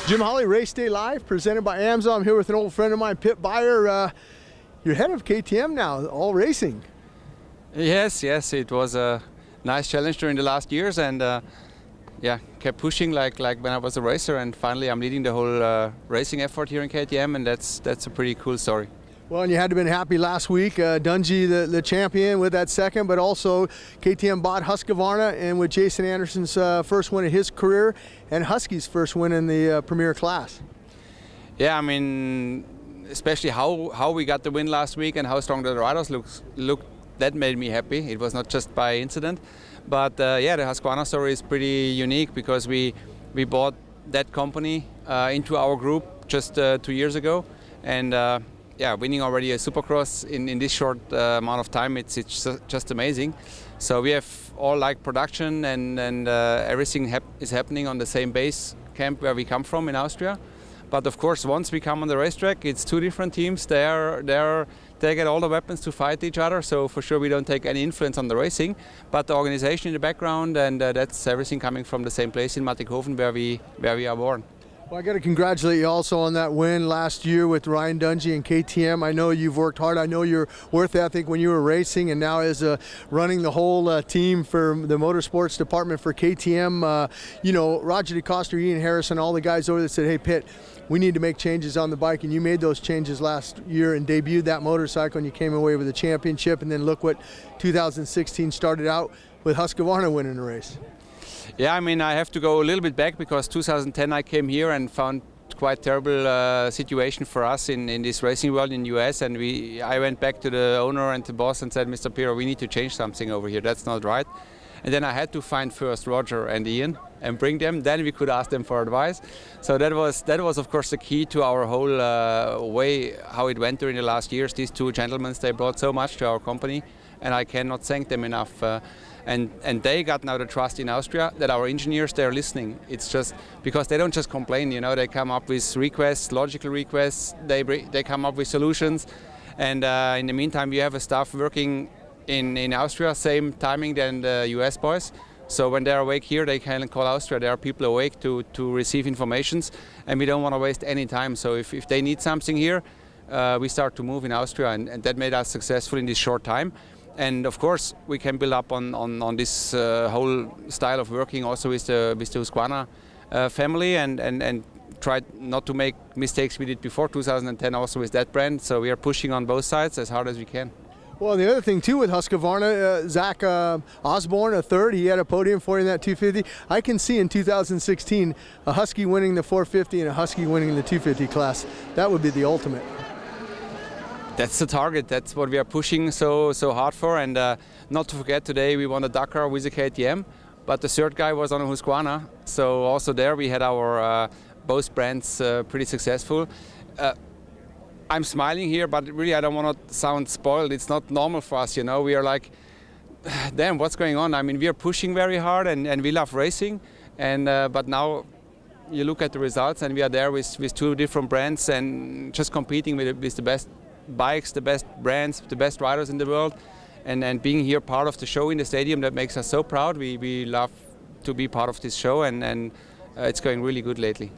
Jim Holley, Race Day Live, presented by AMSA. I'm here with an old friend of mine, Beirer. You're head of KTM now, all racing. Yes, it was a nice challenge during the last years, and kept pushing like when I was a racer, and finally I'm leading the whole racing effort here in KTM, and that's a pretty cool story. Well, and you had to have been happy last week. Dungey, the champion, with that second, but also KTM bought Husqvarna, and with Jason Anderson's first win of his career, and Husky's first win in the Premier class. Yeah, I mean, especially how we got the win last week and how strong the riders looked, that made me happy. It was not just by incident, but the Husqvarna story is pretty unique because we bought that company into our group just 2 years ago, and winning already a Supercross in this short amount of time, it's just amazing. So we have all like production and everything is happening on the same base camp where we come from in Austria. But of course, once we come on the racetrack, it's two different teams. They get all the weapons to fight each other. So for sure, we don't take any influence on the racing, but the organization in the background, and that's everything coming from the same place in Mattighofen where we are born. Well, I got to congratulate you also on that win last year with Ryan Dungey and KTM. I know you've worked hard. I know your work ethic when you were racing, and now as running the whole team for the Motorsports department for KTM. Roger DeCoster, Ian Harrison, all the guys over there said, "Hey, Pitt, we need to make changes on the bike," and you made those changes last year and debuted that motorcycle, and you came away with a championship. And then look what 2016 started out with Husqvarna winning the race. Yeah, I mean, I have to go a little bit back because 2010 I came here and found quite terrible situation for us in this racing world in the US, and I went back to the owner and the boss and said, "Mr. Beirer, we need to change something over here. That's not right." And then I had to find first Roger and Ian and bring them. Then we could ask them for advice. So that was of course the key to our whole way how it went during the last years. These two gentlemen, they brought so much to our company, and I cannot thank them enough. And they got now the trust in Austria that our engineers, they're listening. It's just because they don't just complain, they come up with requests, logical requests, they come up with solutions. And in the meantime, we have a staff working in Austria, same timing than the US boys. So when they're awake here, they can call Austria. There are people awake to receive informations, and we don't want to waste any time. So if they need something here, we start to move in Austria, and that made us successful in this short time. And of course, we can build up on this whole style of working also with the Husqvarna family, and try not to make mistakes we did before 2010 also with that brand. So we are pushing on both sides as hard as we can. Well, the other thing too with Husqvarna, Zach Osborne, a third, he had a podium for you in that 250. I can see in 2016 a Husky winning the 450 and a Husky winning the 250 class. That would be the ultimate. That's the target. That's what we are pushing so hard for. And not to forget, today we won a Dakar with a KTM, but the third guy was on a Husqvarna. So also there we had our both brands pretty successful. I'm smiling here, but really I don't want to sound spoiled. It's not normal for us, We are like, damn, what's going on? I mean, we are pushing very hard, and we love racing. And but now you look at the results, and we are there with two different brands and just competing with the best bikes, the best brands, the best riders in the world, and being here part of the show in the stadium, that makes us so proud. We love to be part of this show, and it's going really good lately.